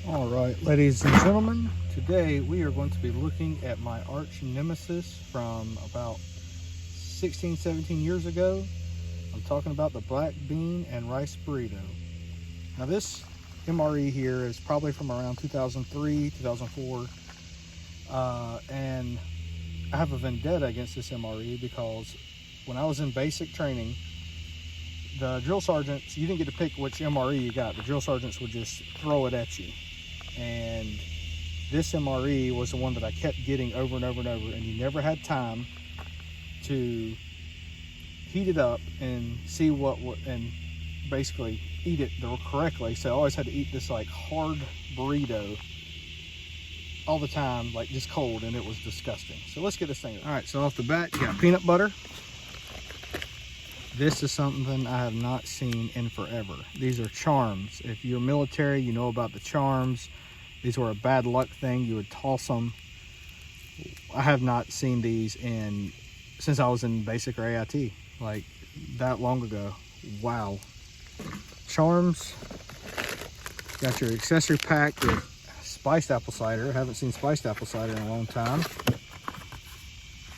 All right, ladies and gentlemen, today we are going to be looking at my arch nemesis from about 16, 17 years ago. I'm talking about the black bean and rice burrito. Now this MRE here is probably from around 2003, 2004, and I have a vendetta against this MRE because when I was in basic training, the drill sergeants, you didn't get to pick which MRE you got. The drill sergeants would just throw it at you. And this MRE was the one that I kept getting over and over and over, and you never had time to heat it up and see and basically eat it correctly. So I always had to eat this like hard burrito all the time, like just cold, and it was disgusting. So let's get this thing. All right, so off the bat, you got peanut butter. This is something I have not seen in forever. These are charms. If you're military, you know about the charms. These were a bad luck thing. You would toss them. I have not seen these since I was in basic or AIT, like that long ago. Wow. Charms. Got your accessory pack with spiced apple cider. I haven't seen spiced apple cider in a long time.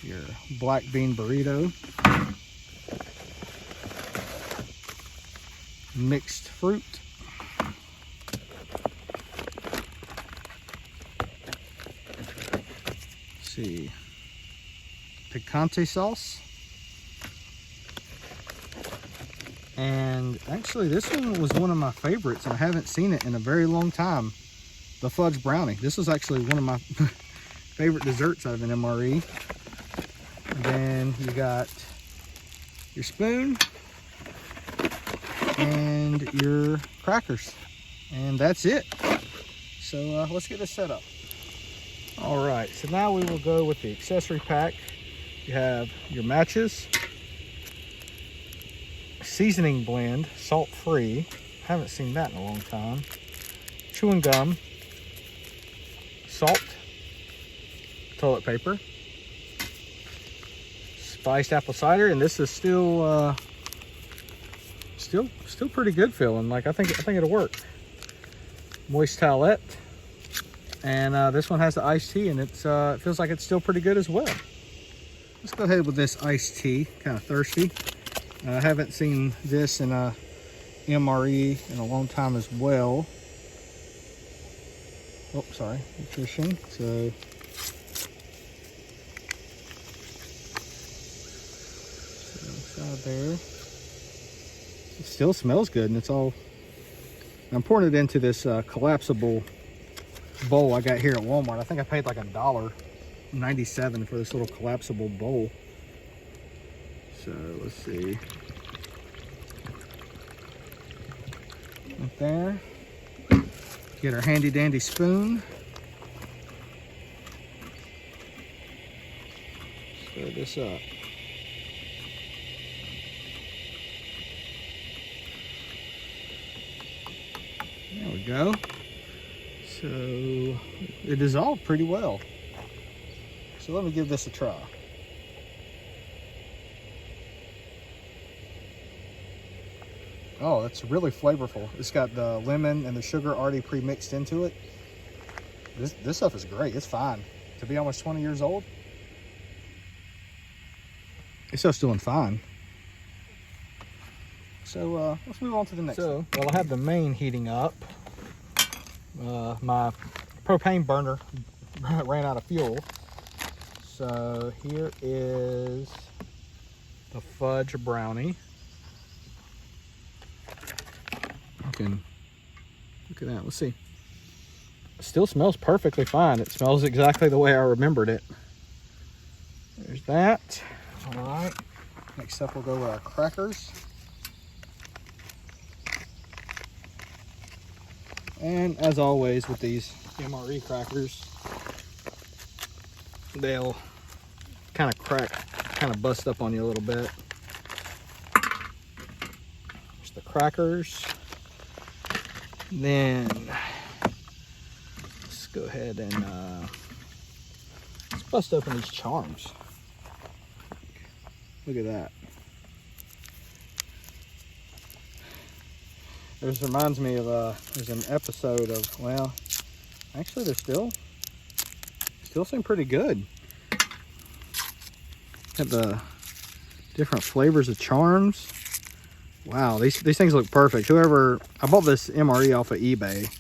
Your black bean burrito. Mixed fruit. Let's see. Picante sauce. And actually this one was one of my favorites, and I haven't seen it in a very long time. The Fudge Brownie. This is actually one of my favorite desserts out of an MRE. And then you got your spoon and your crackers, and that's it. So let's get this set up. All right, so now we will go with the accessory pack. You have your matches, seasoning blend, salt-free. Haven't seen that in a long time. Chewing gum, salt, toilet paper, spiced apple cider, and this is still pretty good feeling. Like I think it'll work. Moist towelette, and this one has the iced tea, and it feels like it's still pretty good as well. Let's go ahead with this iced tea. Kind of thirsty. I haven't seen this in a MRE in a long time as well. Oh, sorry, nutrition. So inside there. It still smells good, and it's all. I'm pouring it into this collapsible bowl I got here at Walmart. I think I paid like $1.97 for this little collapsible bowl. So let's see. Right there. Get our handy dandy spoon. Stir this up. There we go. So it dissolved pretty well. So let me give this a try. Oh, that's really flavorful. It's got the lemon and the sugar already pre-mixed into it. This stuff is great. It's fine. To be almost 20 years old, this stuff's doing fine. So let's move on to the next one. While I have the main heating up, my propane burner ran out of fuel. So here is the Fudge Brownie. Look at that. Let's see. It still smells perfectly fine. It smells exactly the way I remembered it. There's that. All right. Next up, we'll go with our crackers. And as always with these MRE crackers, they'll kind of crack, kind of bust up on you a little bit. There's the crackers. Then let's go ahead and let's bust open these charms. Look at that. This reminds me of there's an episode of, well, actually they're still seem pretty good. Got the different flavors of charms. Wow, these things look perfect. I bought this MRE off of eBay,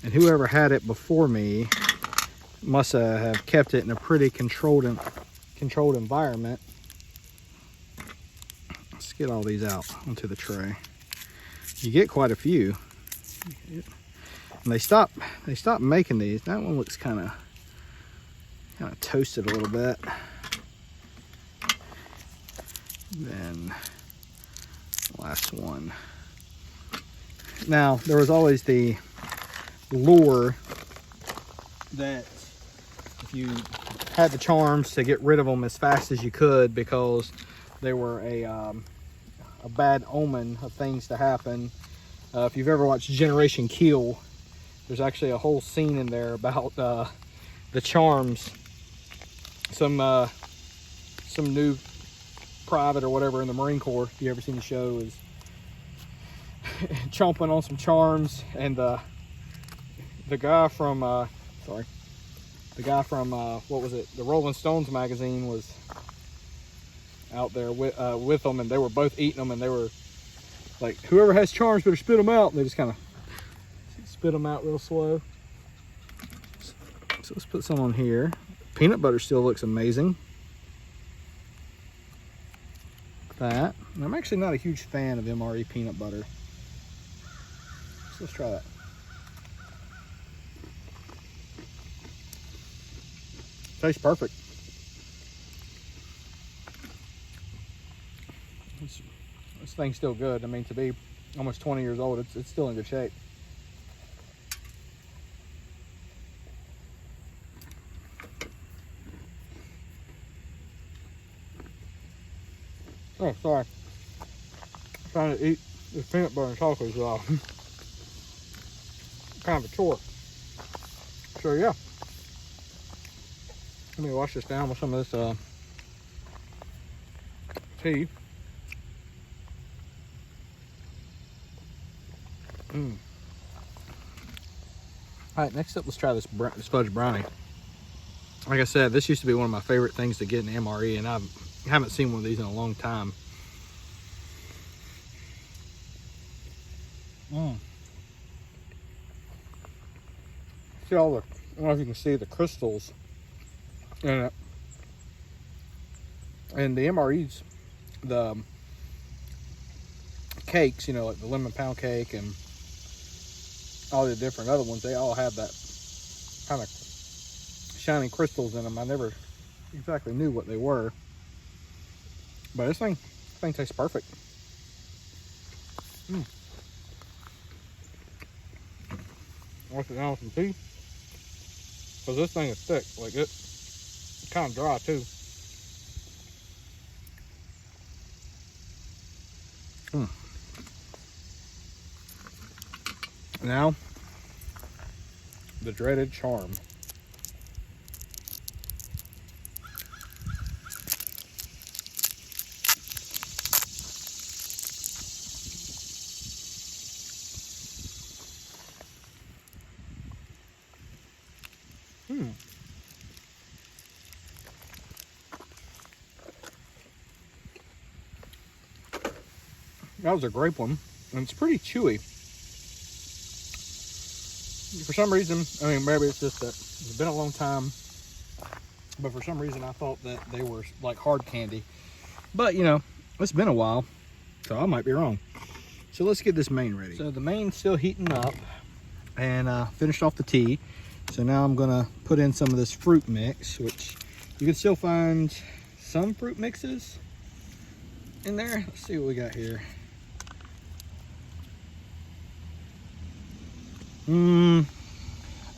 and whoever had it before me must have kept it in a pretty controlled environment. Let's get all these out onto the tray. You get quite a few. And they stopped making these. That one looks kind of toasted a little bit. Then last one. Now there was always the lure that if you had the charms to get rid of them as fast as you could, because they were a bad omen of things to happen. If you've ever watched Generation Kill, there's actually a whole scene in there about the charms. Some new private or whatever in the Marine Corps, if you ever seen the show, is chomping on some charms, and the guy from what was it, the Rolling Stones magazine was out there with them, and they were both eating them, and they were like, whoever has charms better spit them out. And they just kind of spit them out real slow. So let's put some on here. Peanut butter still looks amazing. That. And I'm actually not a huge fan of MRE peanut butter. So let's try that. Tastes perfect. This thing's still good. I mean, to be almost 20 years old, it's still in good shape. Oh, sorry. I'm trying to eat this peanut butter and chocolate as well. Kind of a chore. So yeah. Let me wash this down with some of this tea. Alright, next up, let's try this Fudge Brownie. Like I said, this used to be one of my favorite things to get in MRE, and I haven't seen one of these in a long time. See all the, I don't know if you can see the crystals in it. And the MREs, the cakes, you know, like the lemon pound cake and all the different other ones, they all have that kind of shiny crystals in them. I never exactly knew what they were, but this thing tastes perfect. Wash it down with some tea, because this thing is thick. Like, it's kind of dry too. Now, the dreaded charm. That was a grape one, and it's pretty chewy. For some reason, I mean, maybe it's just that it's been a long time, but for some reason I thought that they were like hard candy. But, you know, it's been a while, so I might be wrong. So let's get this main ready. So the main's still heating up, and finished off the tea. So now I'm gonna put in some of this fruit mix, which you can still find some fruit mixes in there. Let's see what we got here. I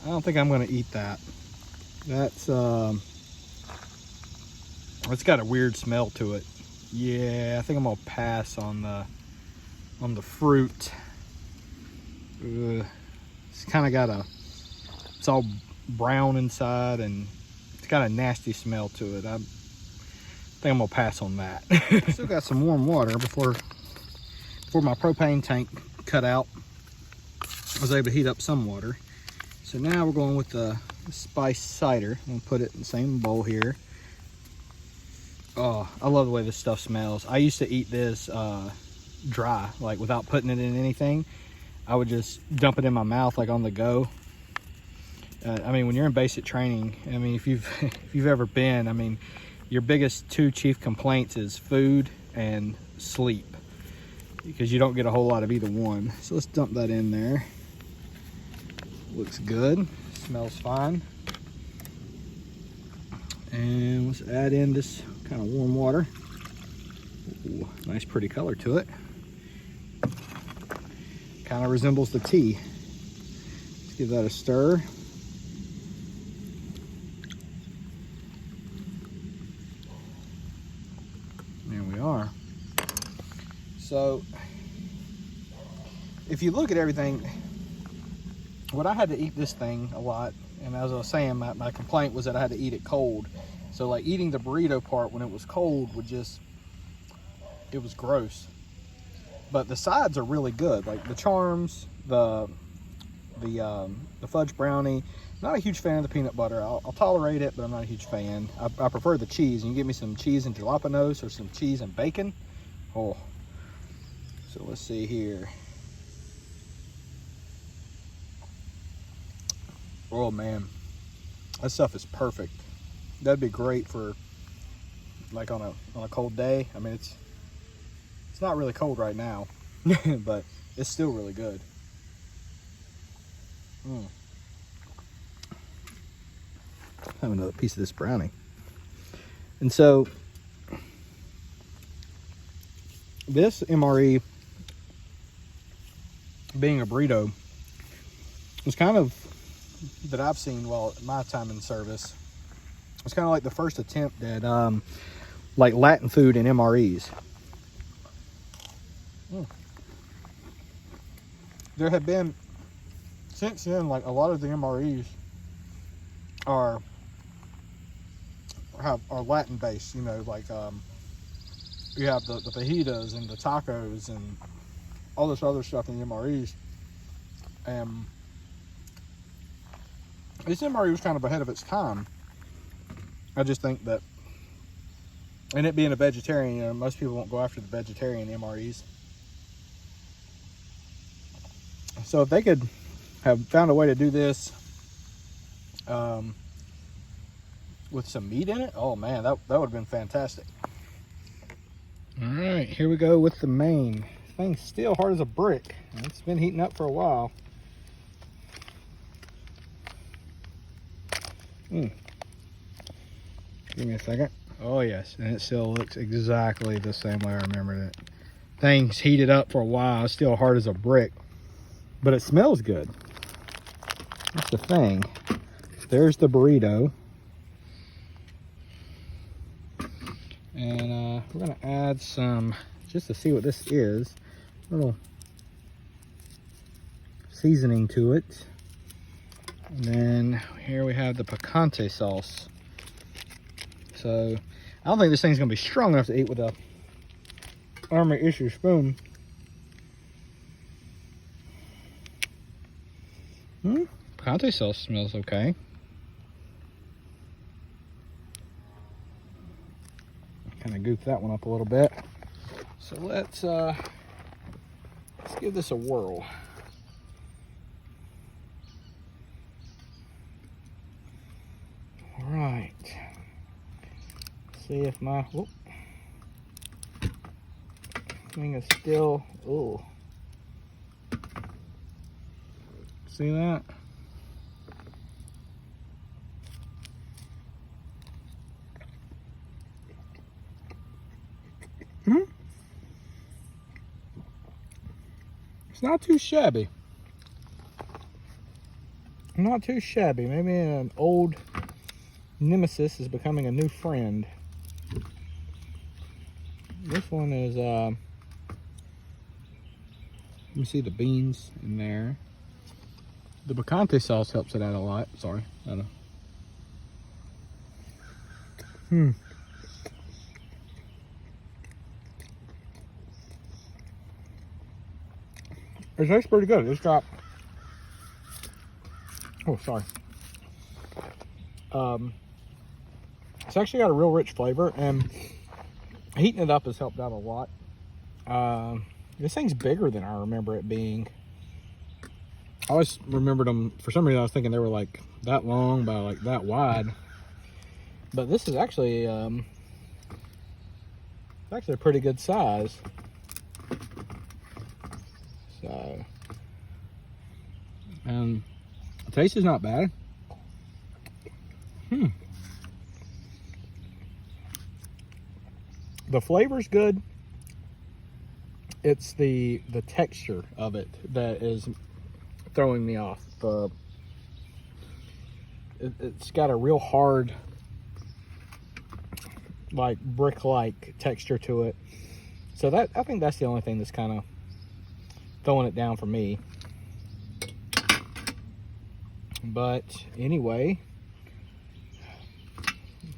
don't think I'm gonna eat that. That's it's got a weird smell to it. Yeah, I think I'm gonna pass on the fruit. It's kind of got it's all brown inside, and it's got a nasty smell to it. I think I'm gonna pass on that. Still got some warm water before my propane tank cut out. was able to heat up some water. So now we're going with the spice cider. I'm gonna put it in the same bowl here. Oh, I love the way this stuff smells. I used to eat this dry, like without putting it in anything. I would just dump it in my mouth like on the go. I mean, when you're in basic training, I mean, if you've ever been, I mean, your biggest two chief complaints is food and sleep, because you don't get a whole lot of either one. So let's dump that in there. Looks good, smells fine. And let's add in this kind of warm water. Ooh, nice pretty color to it. Kind of resembles the tea. Let's give that a stir. There we are. So if you look at everything, what I had to eat this thing a lot, and as I was saying, my complaint was that I had to eat it cold. So like eating the burrito part when it was cold would just, it was gross. But the sides are really good, like the charms, the fudge brownie. Not a huge fan of the peanut butter. I'll tolerate it, but I'm not a huge fan. I prefer the cheese. And you give me some cheese and jalapenos or some cheese and bacon. Oh, so let's see here. Oh man, that stuff is perfect. That'd be great for like on a cold day. I mean, it's not really cold right now, but it's still really good. Have another piece of this brownie. And so this MRE, being a burrito, was kind of, that I've seen while my time in service, it's kind of like the first attempt at like Latin food and MREs. There have been, since then, like a lot of the MREs are Latin based, you know, like you have the fajitas and the tacos and all this other stuff in the MREs. And this MRE was kind of ahead of its time. I just think that, and it being a vegetarian, you know, most people won't go after the vegetarian MREs. So if they could have found a way to do this with some meat in it, oh man, that would have been fantastic. All right, here we go with the main. This thing's still hard as a brick. It's been heating up for a while. Give me a second. Oh yes, and it still looks exactly the same way I remembered it. Things heated up for a while. It's still hard as a brick, but it smells good. That's the thing. There's the burrito. And we're gonna add some, just to see what this is, a little seasoning to it. And then here we have the picante sauce. So I don't think this thing's gonna be strong enough to eat with a army issue spoon. Picante sauce smells okay. Kind of goofed that one up a little bit. So let's give this a whirl. All right. See if my thing is still. Oh, see that? It's not too shabby. Not too shabby. Maybe an old nemesis is becoming a new friend. This one is, let me see the beans in there. The picante sauce helps it out a lot. Sorry, I don't know. It tastes pretty good. It's got Oh, sorry. It's actually got a real rich flavor, and heating it up has helped out a lot. This thing's bigger than I remember it being. I always remembered them, for some reason I was thinking they were like that long by like that wide. But this is actually, it's actually a pretty good size. So, and the taste is not bad. The flavor's good. It's the texture of it that is throwing me off. It's got a real hard, like brick-like texture to it. So that, I think that's the only thing that's kind of throwing it down for me. But anyway,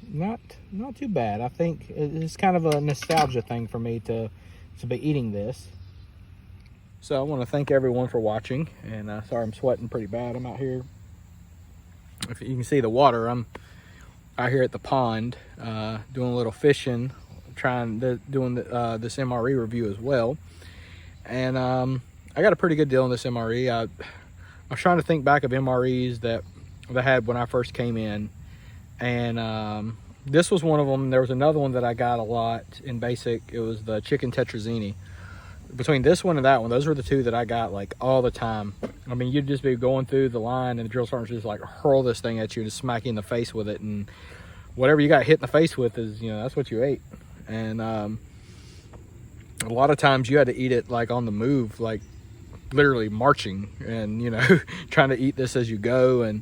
not too bad. I think it's kind of a nostalgia thing for me to be eating this. So I want to thank everyone for watching, and sorry I'm sweating pretty bad. I'm out here, if you can see the water, I'm out here at the pond doing a little fishing, doing this MRE review as well. And I got a pretty good deal on this MRE. I was trying to think back of MREs that I had when I first came in, and this was one of them. There was another one that I got a lot in basic. It was the chicken tetrazzini. Between this one and that one, those were the two that I got like all the time. I mean, you'd just be going through the line and the drill sergeant just like hurl this thing at you and just smack you in the face with it, and whatever you got hit in the face with is, you know, that's what you ate. And a lot of times you had to eat it like on the move, like literally marching, and you know, trying to eat this as you go. And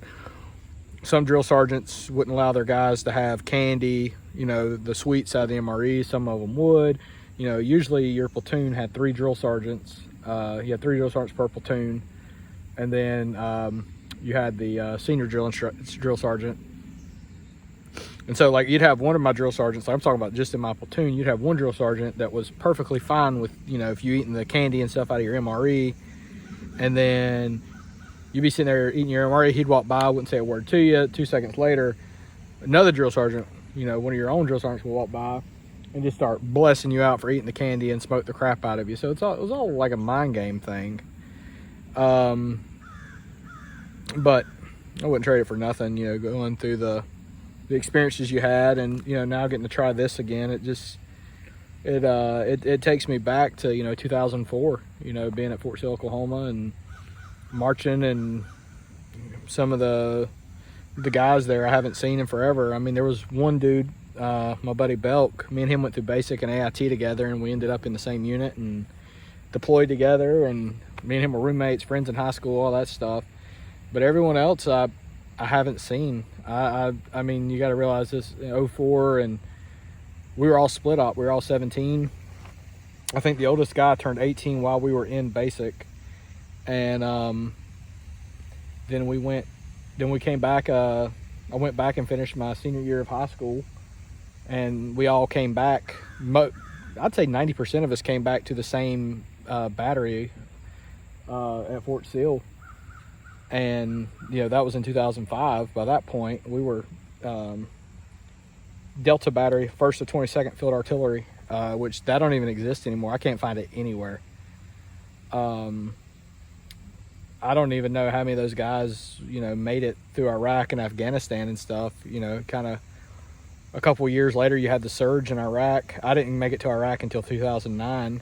some drill sergeants wouldn't allow their guys to have candy, you know, the sweet side of the MRE. Some of them would. You know, usually your platoon had 3 drill sergeants. You had 3 drill sergeants per platoon, and then you had the senior drill sergeant. And so, like, you'd have one of my drill sergeants. Like I'm talking about just in my platoon, you'd have one drill sergeant that was perfectly fine with, you know, if you eating the candy and stuff out of your MRE, and then you'd be sitting there eating your MRE. He'd walk by, wouldn't say a word to you. 2 seconds later, another drill sergeant, you know, one of your own drill sergeants would walk by and just start blessing you out for eating the candy and smoke the crap out of you. So it was all like a mind game thing. But I wouldn't trade it for nothing, you know, going through the experiences you had, and, you know, now getting to try this again. It just, it takes me back to, you know, 2004, you know, being at Fort Sill, Oklahoma, and marching, and some of the guys there I haven't seen in forever. I mean, there was one dude, my buddy Belk, me and him went through basic and AIT together, and we ended up in the same unit and deployed together, and me and him were roommates, friends in high school, all that stuff. But everyone else I haven't seen. I mean, you got to realize this, in 04, and we were all split up. We were all 17. I think the oldest guy turned 18 while we were in basic, and then we came back. I went back and finished my senior year of high school, and we all came back. I'd say 90% of us came back to the same battery at Fort Sill. And, you know, that was in 2005. By that point, we were Delta Battery, 1st to 22nd Field Artillery, which that don't even exist anymore. I can't find it anywhere. I don't even know how many of those guys, you know, made it through Iraq and Afghanistan and stuff. You know, kind of a couple of years later, you had the surge in Iraq. I didn't make it to Iraq until 2009.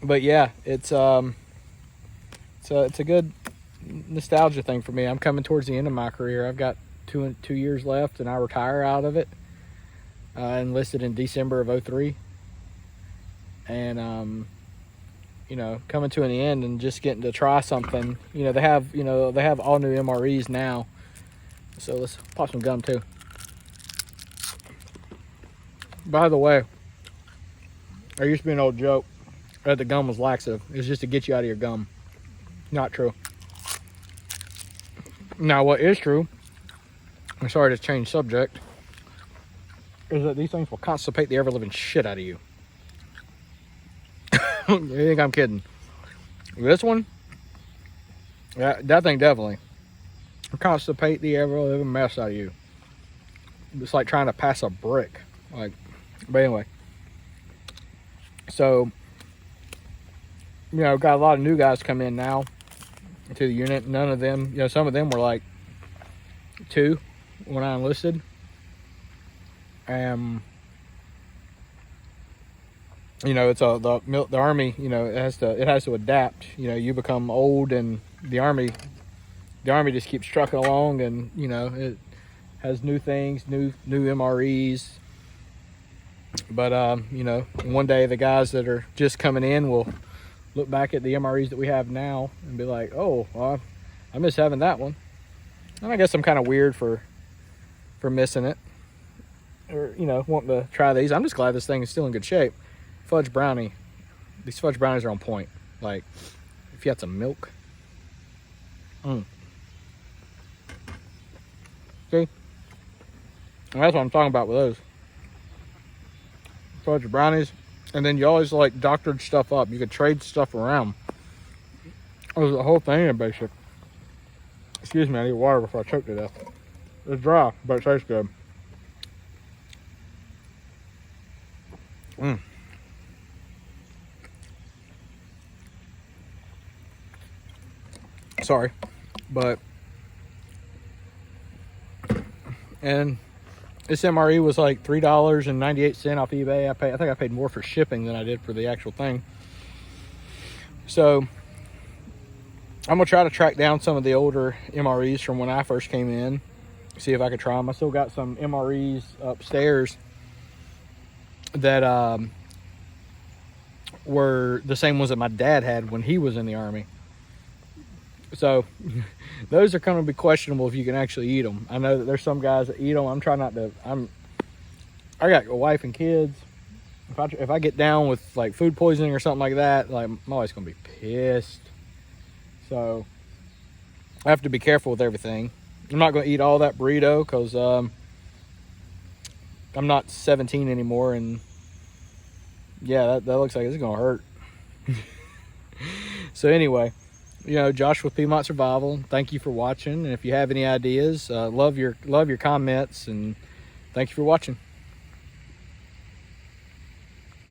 But yeah, it's a good nostalgia thing for me. I'm coming towards the end of my career. I've got two years left, and I retire out of it. Enlisted in December of 03. And, you know, coming to an end and just getting to try something. You know, they have all new MREs now. So let's pop some gum too. By the way, there used to be an old joke that the gum was laxative. It was just to get you out of your gum. Not true. Now, what is true, I'm sorry to change subject, is that these things will constipate the ever-living shit out of you. You think I'm kidding? This one, Yeah, that thing definitely constipate the ever living mess out of you. It's like trying to pass a brick. Like, but anyway. So, you know, got a lot of new guys come in now to the unit. None of them, you know, some of them were like 2 when I enlisted. You know, it's the Army, you know, it has to adapt. You know, you become old, and the Army just keeps trucking along, and you know, it has new things, new MREs. But you know, one day the guys that are just coming in will look back at the MREs that we have now and be like, oh, well, I miss having that one. And I guess I'm kind of weird for missing it, or you know, wanting to try these. I'm just glad this thing is still in good shape. Fudge Brownie. These Fudge Brownies are on point. Like, if you had some milk. See? And that's what I'm talking about with those. Fudge Brownies. And then you always like doctored stuff up. You could trade stuff around. There's a whole thing in basic. Excuse me, I need water before I choke to death. It's dry, but it tastes good. Sorry, but and this MRE was like $3.98 off eBay. I think I paid more for shipping than I did for the actual thing. So I'm gonna try to track down some of the older MREs from when I first came in, see if I could try them. I still got some MREs upstairs that were the same ones that my dad had when he was in the Army. So those are going to be questionable if you can actually eat them. I know that there's some guys that eat them. I'm trying not to. I got a wife and kids. If I get down with like food poisoning or something like that, like my wife's going to be pissed. So I have to be careful with everything. I'm not going to eat all that burrito because I'm not 17 anymore, and yeah, that looks like it's going to hurt. So anyway. You know, Josh with Piedmont Survival, thank you for watching. And if you have any ideas, love your comments, and thank you for watching.